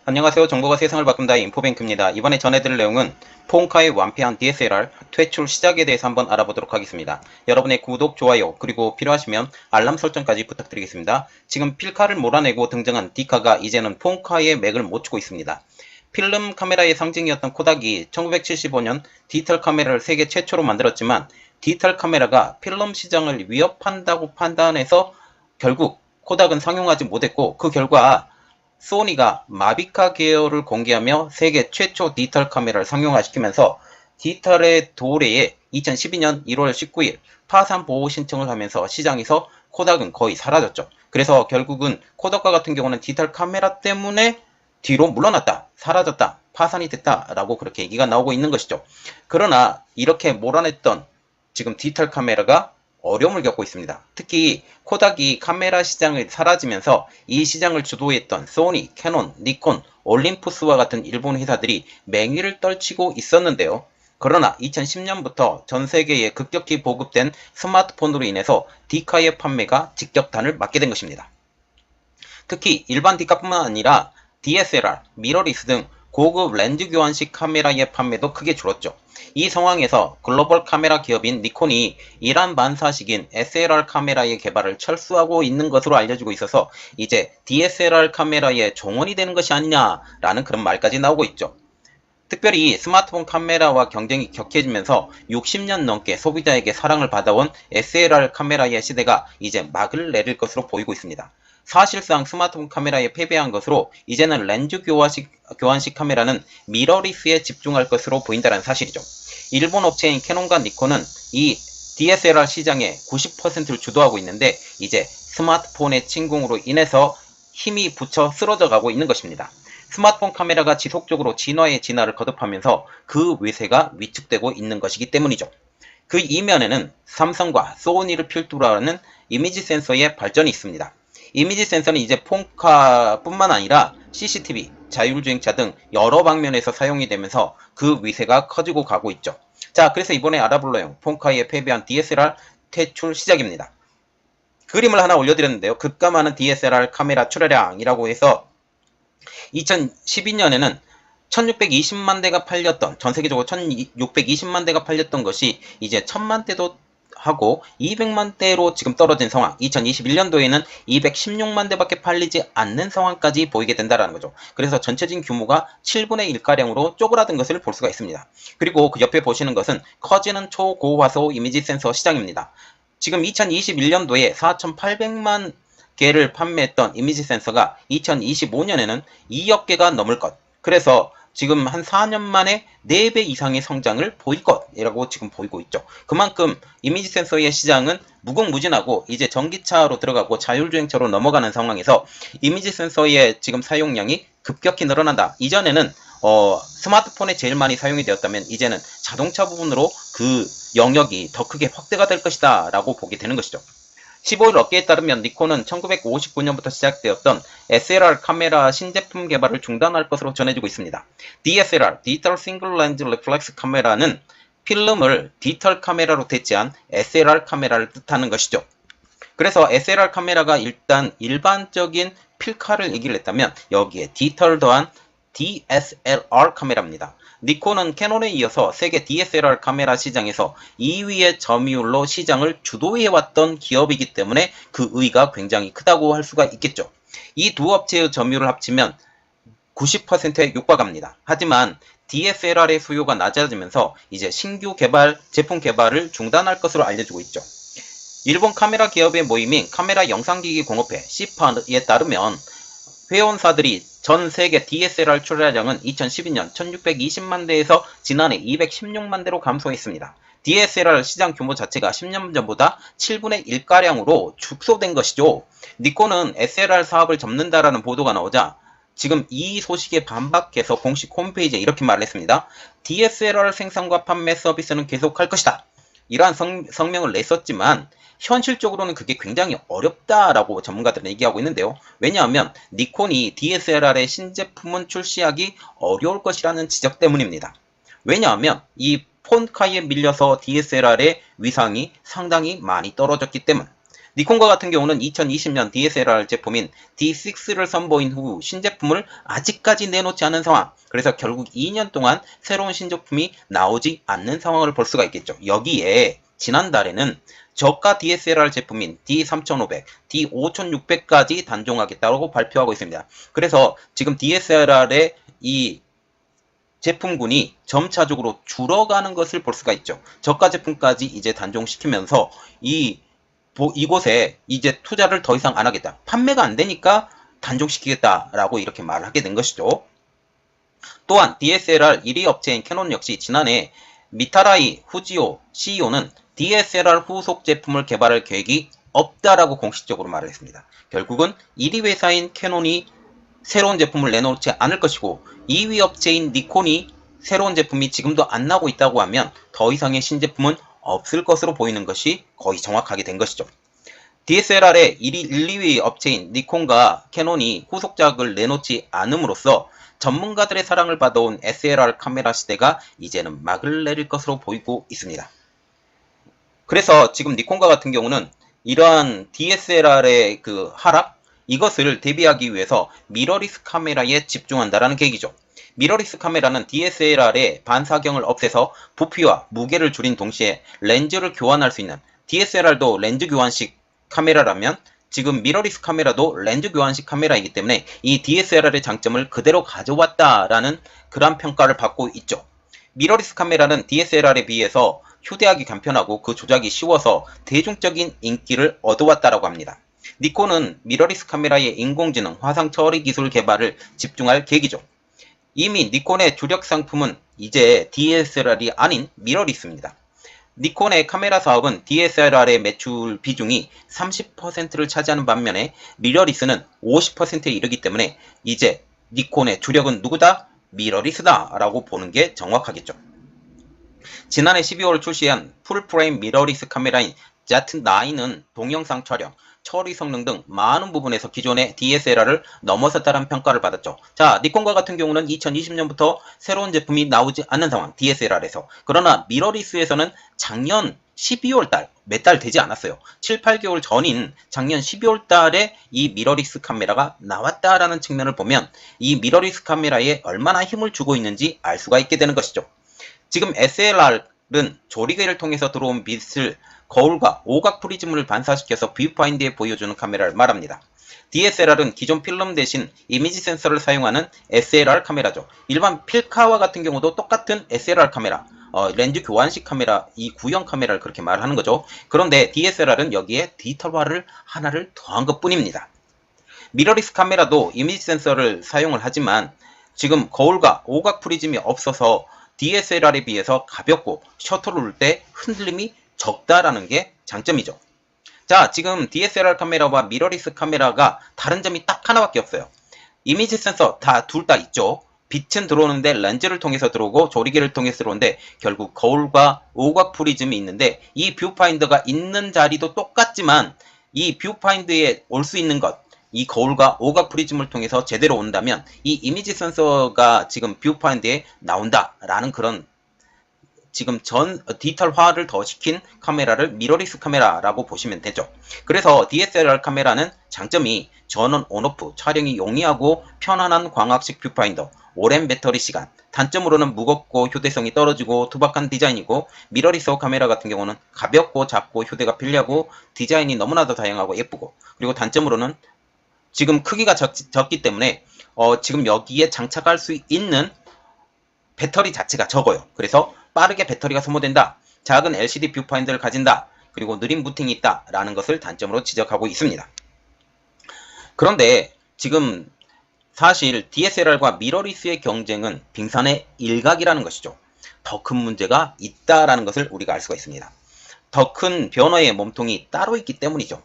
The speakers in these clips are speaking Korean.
안녕하세요. 정보가 세상을 바꾼다 인포뱅크입니다. 이번에 전해드릴 내용은 폰카의 완패한 DSLR 퇴출 시작에 대해서 한번 알아보도록 하겠습니다. 여러분의 구독, 좋아요, 그리고 필요하시면 알람 설정까지 부탁드리겠습니다. 지금 필카를 몰아내고 등장한 디카가 이제는 폰카의 맥을 못 추고 있습니다. 필름 카메라의 상징이었던 코닥이 1975년 디지털 카메라를 세계 최초로 만들었지만 디지털 카메라가 필름 시장을 위협한다고 판단해서 결국 코닥은 상용하지 못했고, 그 결과 소니가 마비카 계열을 공개하며 세계 최초 디지털 카메라를 상용화시키면서 디지털의 도래에 2012년 1월 19일 파산 보호 신청을 하면서 시장에서 코닥은 거의 사라졌죠. 그래서 결국은 코닥과 같은 경우는 디지털 카메라 때문에 뒤로 물러났다, 사라졌다, 파산이 됐다라고 그렇게 얘기가 나오고 있는 것이죠. 그러나 이렇게 몰아냈던 지금 디지털 카메라가 어려움을 겪고 있습니다. 특히 코닥이 카메라 시장을 사라지면서 이 시장을 주도했던 소니, 캐논, 니콘, 올림푸스와 같은 일본 회사들이 맹위를 떨치고 있었는데요. 그러나 2010년부터 전 세계에 급격히 보급된 스마트폰으로 인해서 디카의 판매가 직격탄을 맞게 된 것입니다. 특히 일반 디카뿐만 아니라 DSLR, 미러리스 등 고급 렌즈 교환식 카메라의 판매도 크게 줄었죠. 이 상황에서 글로벌 카메라 기업인 니콘이 이란 반사식인 SLR 카메라의 개발을 철수하고 있는 것으로 알려지고 있어서 이제 DSLR 카메라의 종언이 되는 것이 아니냐라는 그런 말까지 나오고 있죠. 특별히 스마트폰 카메라와 경쟁이 격해지면서 60년 넘게 소비자에게 사랑을 받아온 SLR 카메라의 시대가 이제 막을 내릴 것으로 보이고 있습니다. 사실상 스마트폰 카메라에 패배한 것으로 이제는 렌즈 교환식 카메라는 미러리스에 집중할 것으로 보인다는 사실이죠. 일본 업체인 캐논과 니콘은 이 DSLR 시장의 90%를 주도하고 있는데 이제 스마트폰의 침공으로 인해서 힘이 붙여 쓰러져 가고 있는 것입니다. 스마트폰 카메라가 지속적으로 진화의 진화를 거듭하면서 그 위세가 위축되고 있는 것이기 때문이죠. 그 이면에는 삼성과 소니를 필두로 하는 이미지 센서의 발전이 있습니다. 이미지 센서는 이제 폰카뿐만 아니라 CCTV, 자율주행차 등 여러 방면에서 사용이 되면서 그 위세가 커지고 가고 있죠. 자, 그래서 이번에 알아볼 내용, 폰카에 패배한 DSLR 퇴출 시작입니다. 그림을 하나 올려드렸는데요. 급감하는 DSLR 카메라 출하량이라고 해서 2012년에는 1620만 대가 팔렸던, 전 세계적으로 1620만 대가 팔렸던 것이 이제 1000만 대도 하고 200만 대로 지금 떨어진 상황, 2021년도에는 216만 대밖에 팔리지 않는 상황까지 보이게 된다는 거죠. 그래서 전체적인 규모가 7분의 1가량으로 쪼그라든 것을 볼 수가 있습니다. 그리고 그 옆에 보시는 것은 커지는 초고화소 이미지 센서 시장입니다. 지금 2021년도에 4,800만 개를 판매했던 이미지 센서가 2025년에는 2억 개가 넘을 것. 그래서 지금 한 4년 만에 4배 이상의 성장을 보일 것이라고 지금 보이고 있죠. 그만큼 이미지 센서의 시장은 무궁무진하고 이제 전기차로 들어가고 자율주행차로 넘어가는 상황에서 이미지 센서의 지금 사용량이 급격히 늘어난다. 이전에는 스마트폰에 제일 많이 사용이 되었다면 이제는 자동차 부분으로 그 영역이 더 크게 확대가 될 것이다 라고 보게 되는 것이죠. 15일 업계에 따르면 니콘은 1959년부터 시작되었던 SLR 카메라 신제품 개발을 중단할 것으로 전해지고 있습니다. DSLR, 디지털 싱글 렌즈 리플렉스 카메라는 필름을 디지털 카메라로 대체한 SLR 카메라를 뜻하는 것이죠. 그래서 SLR 카메라가 일단 일반적인 필카를 얘기를 했다면 여기에 디지털 더한 DSLR 카메라입니다. 니콘은 캐논에 이어서 세계 DSLR 카메라 시장에서 2위의 점유율로 시장을 주도해왔던 기업이기 때문에 그 의의가 굉장히 크다고 할 수가 있겠죠. 이 두 업체의 점유율을 합치면 90%에 육박합니다. 하지만 DSLR의 수요가 낮아지면서 이제 신규 개발, 제품 개발을 중단할 것으로 알려지고 있죠. 일본 카메라 기업의 모임인 카메라 영상기기 공업회 CIPA에 따르면 회원사들이 전 세계 DSLR 출하량은 2012년 1620만 대에서 지난해 216만 대로 감소했습니다. DSLR 시장 규모 자체가 10년 전보다 7분의 1가량으로 축소된 것이죠. 니콘은 SLR 사업을 접는다라는 보도가 나오자 지금 이 소식에 반박해서 공식 홈페이지에 이렇게 말했습니다. DSLR 생산과 판매 서비스는 계속할 것이다. 이러한 성명을 냈었지만 현실적으로는 그게 굉장히 어렵다라고 전문가들은 얘기하고 있는데요. 왜냐하면 니콘이 DSLR의 신제품은 출시하기 어려울 것이라는 지적 때문입니다. 왜냐하면 이 폰카에 밀려서 DSLR의 위상이 상당히 많이 떨어졌기 때문. 니콘과 같은 경우는 2020년 DSLR 제품인 D6를 선보인 후 신제품을 아직까지 내놓지 않은 상황. 그래서 결국 2년 동안 새로운 신제품이 나오지 않는 상황을 볼 수가 있겠죠. 여기에 지난달에는 저가 DSLR 제품인 D3500, D5600까지 단종하겠다고 발표하고 있습니다. 그래서 지금 DSLR의 이 제품군이 점차적으로 줄어가는 것을 볼 수가 있죠. 저가 제품까지 이제 단종시키면서 이곳에 이제 투자를 더 이상 안 하겠다. 판매가 안 되니까 단종시키겠다라고 이렇게 말을 하게 된 것이죠. 또한 DSLR 1위 업체인 캐논 역시 지난해 미타라이 후지오 CEO는 DSLR 후속 제품을 개발할 계획이 없다라고 공식적으로 말을 했습니다. 결국은 1위 회사인 캐논이 새로운 제품을 내놓지 않을 것이고 2위 업체인 니콘이 새로운 제품이 지금도 안 나오고 있다고 하면 더 이상의 신제품은 없을 것으로 보이는 것이 거의 정확하게 된 것이죠. DSLR의 1, 2위 업체인 니콘과 캐논이 후속작을 내놓지 않음으로써 전문가들의 사랑을 받아온 SLR 카메라 시대가 이제는 막을 내릴 것으로 보이고 있습니다. 그래서 지금 니콘과 같은 경우는 이러한 DSLR의 그 하락, 이것을 대비하기 위해서 미러리스 카메라에 집중한다라는 계획이죠. 미러리스 카메라는 DSLR의 반사경을 없애서 부피와 무게를 줄인 동시에 렌즈를 교환할 수 있는, DSLR도 렌즈 교환식 카메라라면 지금 미러리스 카메라도 렌즈 교환식 카메라이기 때문에 이 DSLR의 장점을 그대로 가져왔다라는 그런 평가를 받고 있죠. 미러리스 카메라는 DSLR에 비해서 휴대하기 간편하고 그 조작이 쉬워서 대중적인 인기를 얻어왔다라고 합니다. 니콘은 미러리스 카메라의 인공지능 화상 처리 기술 개발을 집중할 계획이죠. 이미 니콘의 주력 상품은 이제 DSLR이 아닌 미러리스입니다. 니콘의 카메라 사업은 DSLR의 매출 비중이 30%를 차지하는 반면에 미러리스는 50%에 이르기 때문에 이제 니콘의 주력은 누구다? 미러리스다 라고 보는 게 정확하겠죠. 지난해 12월 출시한 풀프레임 미러리스 카메라인 Z9은 동영상 촬영, 처리 성능 등 많은 부분에서 기존의 DSLR을 넘어섰다는 평가를 받았죠. 자, 니콘과 같은 경우는 2020년부터 새로운 제품이 나오지 않는 상황, DSLR에서. 그러나 미러리스에서는 작년 12월 달, 몇 달 되지 않았어요. 7, 8개월 전인 작년 12월 달에 이 미러리스 카메라가 나왔다라는 측면을 보면 이 미러리스 카메라에 얼마나 힘을 주고 있는지 알 수가 있게 되는 것이죠. 지금 SLR은 조리개를 통해서 들어온 빛을 거울과 오각 프리즘을 반사시켜서 뷰파인드에 보여주는 카메라를 말합니다. DSLR은 기존 필름 대신 이미지 센서를 사용하는 SLR 카메라죠. 일반 필카와 같은 경우도 똑같은 SLR 카메라, 렌즈 교환식 카메라, 이 구형 카메라를 그렇게 말하는 거죠. 그런데 DSLR은 여기에 디지털화를 하나를 더한 것 뿐입니다. 미러리스 카메라도 이미지 센서를 사용을 하지만 지금 거울과 오각 프리즘이 없어서 DSLR에 비해서 가볍고 셔터를 올 때 흔들림이 적다라는 게 장점이죠. 자, 지금 DSLR 카메라와 미러리스 카메라가 다른 점이 딱 하나밖에 없어요. 이미지 센서 둘 다 있죠. 빛은 들어오는데 렌즈를 통해서 들어오고 조리개를 통해서 들어오는데 결국 거울과 오각 프리즘이 있는데 이 뷰파인더가 있는 자리도 똑같지만 이 뷰파인더에 올 수 있는 것, 이 거울과 오각 프리즘을 통해서 제대로 온다면 이 이미지 센서가 지금 뷰파인더에 나온다라는 그런 지금 디지털화를 더 시킨 카메라를 미러리스 카메라라고 보시면 되죠. 그래서 DSLR 카메라는 장점이 전원 온오프, 촬영이 용이하고 편안한 광학식 뷰파인더, 오랜 배터리 시간, 단점으로는 무겁고 휴대성이 떨어지고 투박한 디자인이고 미러리스 카메라 같은 경우는 가볍고 작고 휴대가 편리하고 디자인이 너무나도 다양하고 예쁘고 그리고 단점으로는 지금 크기가 적기 때문에 지금 여기에 장착할 수 있는 배터리 자체가 적어요. 그래서 빠르게 배터리가 소모된다. 작은 LCD 뷰파인더를 가진다. 그리고 느린 부팅이 있다. 라는 것을 단점으로 지적하고 있습니다. 그런데 지금 사실 DSLR과 미러리스의 경쟁은 빙산의 일각이라는 것이죠. 더 큰 문제가 있다라는 것을 우리가 알 수가 있습니다. 더 큰 변화의 몸통이 따로 있기 때문이죠.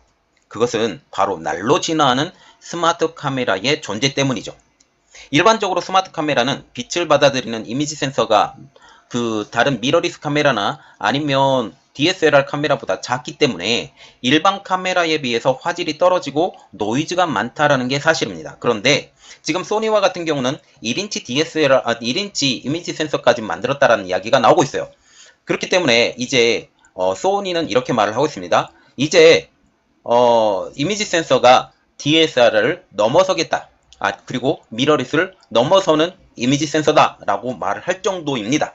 그것은 바로 날로 진화하는 스마트 카메라의 존재 때문이죠. 일반적으로 스마트 카메라는 빛을 받아들이는 이미지 센서가 그 다른 미러리스 카메라나 아니면 DSLR 카메라보다 작기 때문에 일반 카메라에 비해서 화질이 떨어지고 노이즈가 많다라는 게 사실입니다. 그런데 지금 소니와 같은 경우는 1인치 DSLR, 1인치 이미지 센서까지 만들었다라는 이야기가 나오고 있어요. 그렇기 때문에 이제 소니는 이렇게 말을 하고 있습니다. 이제 이미지 센서가 DSLR을 넘어서겠다. 그리고 미러리스를 넘어서는 이미지 센서다라고 말을 할 정도입니다.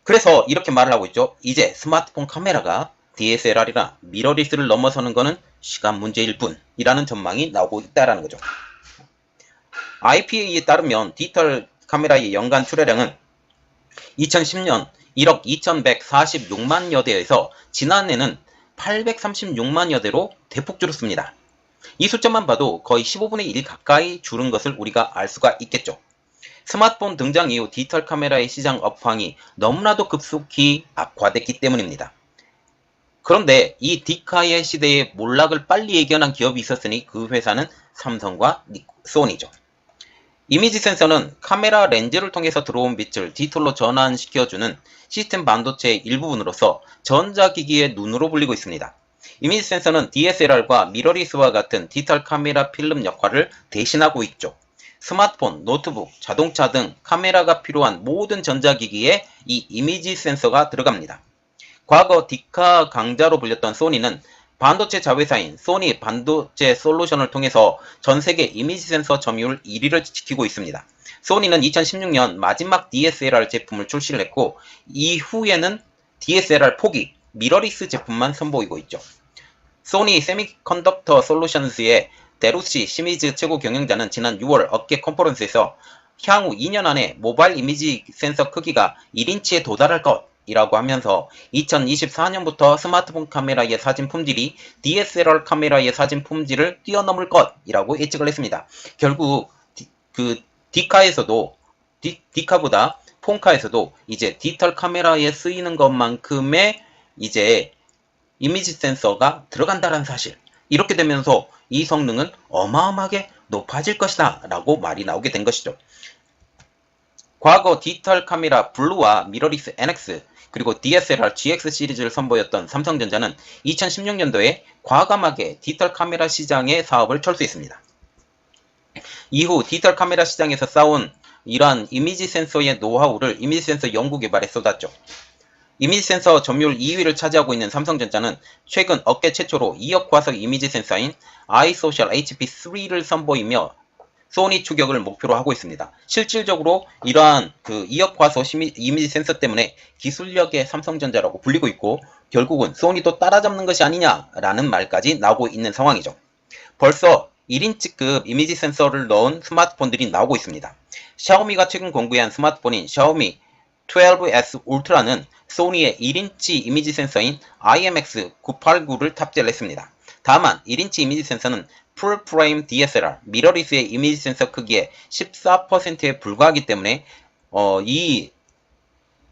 그래서 이렇게 말을 하고 있죠. 이제 스마트폰 카메라가 DSLR이나 미러리스를 넘어서는 것은 시간 문제일 뿐이라는 전망이 나오고 있다는 거죠. IPA에 따르면 디지털 카메라의 연간 출하량은 2010년 1억 2146만여 대에서 지난해는 836만여 대로 대폭 줄었습니다. 이 숫자만 봐도 거의 15분의 1 가까이 줄은 것을 우리가 알 수가 있겠죠. 스마트폰 등장 이후 디지털 카메라의 시장 업황이 너무나도 급속히 악화됐기 때문입니다. 그런데 이 디카의 시대의 몰락을 빨리 예견한 기업이 있었으니 그 회사는 삼성과 소니죠. 이미지 센서는 카메라 렌즈를 통해서 들어온 빛을 디지털로 전환시켜주는 시스템 반도체의 일부분으로서 전자기기의 눈으로 불리고 있습니다. 이미지 센서는 DSLR과 미러리스와 같은 디지털 카메라 필름 역할을 대신하고 있죠. 스마트폰, 노트북, 자동차 등 카메라가 필요한 모든 전자기기에 이 이미지 센서가 들어갑니다. 과거 디카 강자로 불렸던 소니는 반도체 자회사인 소니 반도체 솔루션을 통해서 전세계 이미지 센서 점유율 1위를 지키고 있습니다. 소니는 2016년 마지막 DSLR 제품을 출시를 했고 이후에는 DSLR 포기, 미러리스 제품만 선보이고 있죠. 소니 세미컨덕터 솔루션스의 데루시 시미즈 최고 경영자는 지난 6월 업계 컨퍼런스에서 향후 2년 안에 모바일 이미지 센서 크기가 1인치에 도달할 것이라고 하면서 2024년부터 스마트폰 카메라의 사진 품질이 DSLR 카메라의 사진 품질을 뛰어넘을 것이라고 예측을 했습니다. 결국 디카보다 폰카에서도 이제 디지털 카메라에 쓰이는 것만큼의 이제 이미지 센서가 들어간다는 사실. 이렇게 되면서 이 성능은 어마어마하게 높아질 것이다 라고 말이 나오게 된 것이죠. 과거 디지털 카메라 블루와 미러리스 NX 그리고 DSLR GX 시리즈를 선보였던 삼성전자는 2016년도에 과감하게 디지털 카메라 시장의 사업을 철수했습니다. 이후 디지털 카메라 시장에서 쌓은 이러한 이미지 센서의 노하우를 이미지 센서 연구 개발에 쏟았죠. 이미지 센서 점유율 2위를 차지하고 있는 삼성전자는 최근 업계 최초로 2억 화석 이미지 센서인 iSocial HP3를 선보이며 소니 추격을 목표로 하고 있습니다. 실질적으로 이러한 2억 화소 이미지 센서 때문에 기술력의 삼성전자라고 불리고 있고 결국은 소니도 따라잡는 것이 아니냐라는 말까지 나오고 있는 상황이죠. 벌써 1인치급 이미지 센서를 넣은 스마트폰들이 나오고 있습니다. 샤오미가 최근 공개한 스마트폰인 샤오미 12S 울트라는 소니의 1인치 이미지 센서인 IMX989를 탑재를 했습니다. 다만 1인치 이미지 센서는 풀프레임 DSLR, 미러리스의 이미지 센서 크기의 14%에 불과하기 때문에 이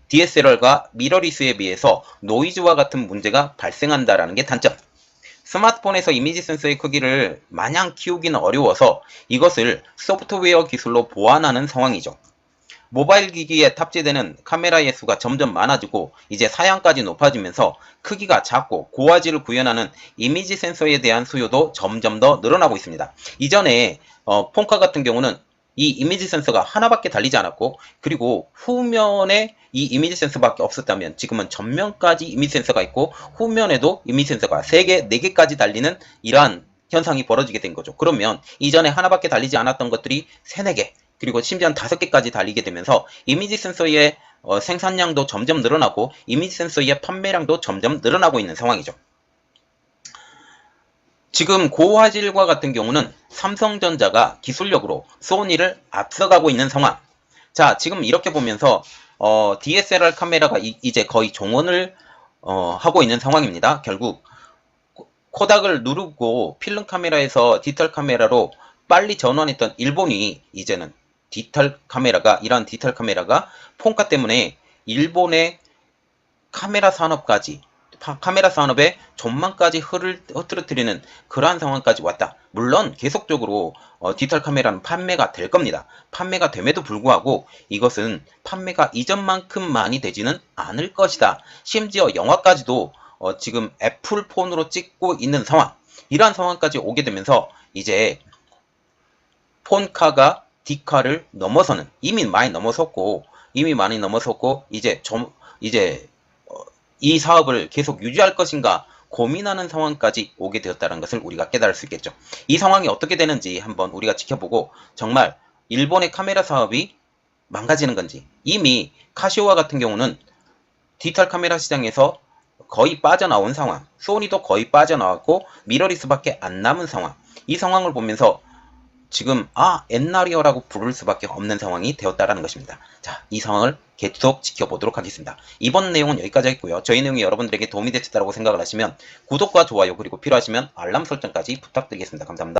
DSLR과 미러리스에 비해서 노이즈와 같은 문제가 발생한다는 게 단점. 스마트폰에서 이미지 센서의 크기를 마냥 키우기는 어려워서 이것을 소프트웨어 기술로 보완하는 상황이죠. 모바일 기기에 탑재되는 카메라의 수가 점점 많아지고 이제 사양까지 높아지면서 크기가 작고 고화질을 구현하는 이미지 센서에 대한 수요도 점점 더 늘어나고 있습니다. 이전에 폰카 같은 경우는 이 이미지 센서가 하나밖에 달리지 않았고 그리고 후면에 이 이미지 센서밖에 없었다면 지금은 전면까지 이미지 센서가 있고 후면에도 이미지 센서가 3개, 4개까지 달리는 이러한 현상이 벌어지게 된 거죠. 그러면 이전에 하나밖에 달리지 않았던 것들이 3, 4개 그리고 심지어는 5개까지 달리게 되면서 이미지 센서의 생산량도 점점 늘어나고 이미지 센서의 판매량도 점점 늘어나고 있는 상황이죠. 지금 고화질과 같은 경우는 삼성전자가 기술력으로 소니를 앞서가고 있는 상황. 자, 지금 이렇게 보면서 DSLR 카메라가 이제 거의 종언을 하고 있는 상황입니다. 결국 코닥을 누르고 필름 카메라에서 디지털 카메라로 빨리 전환했던 일본이 이제는 이러한 디지털 카메라가 폰카 때문에 일본의 카메라 산업의 전망까지 흐트러뜨리는 그러한 상황까지 왔다. 물론 계속적으로 디지털 카메라는 판매가 될 겁니다. 판매가 됨에도 불구하고 이것은 판매가 이전만큼 많이 되지는 않을 것이다. 심지어 영화까지도 지금 애플 폰으로 찍고 있는 상황. 이러한 상황까지 오게 되면서 이제 폰카가 디카를 넘어서는 이미 많이 넘어섰고 이제 이 사업을 계속 유지할 것인가 고민하는 상황까지 오게 되었다는 것을 우리가 깨달을 수 있겠죠. 이 상황이 어떻게 되는지 한번 우리가 지켜보고 정말 일본의 카메라 사업이 망가지는 건지, 이미 카시오와 같은 경우는 디지털 카메라 시장에서 거의 빠져나온 상황, 소니도 거의 빠져나왔고 미러리스밖에 안 남은 상황, 이 상황을 보면서 지금 옛날이여라고 부를 수밖에 없는 상황이 되었다라는 것입니다. 자, 이 상황을 계속 지켜보도록 하겠습니다. 이번 내용은 여기까지 했고요. 저희 내용이 여러분들에게 도움이 됐다고 생각을 하시면 구독과 좋아요 그리고 필요하시면 알람 설정까지 부탁드리겠습니다. 감사합니다.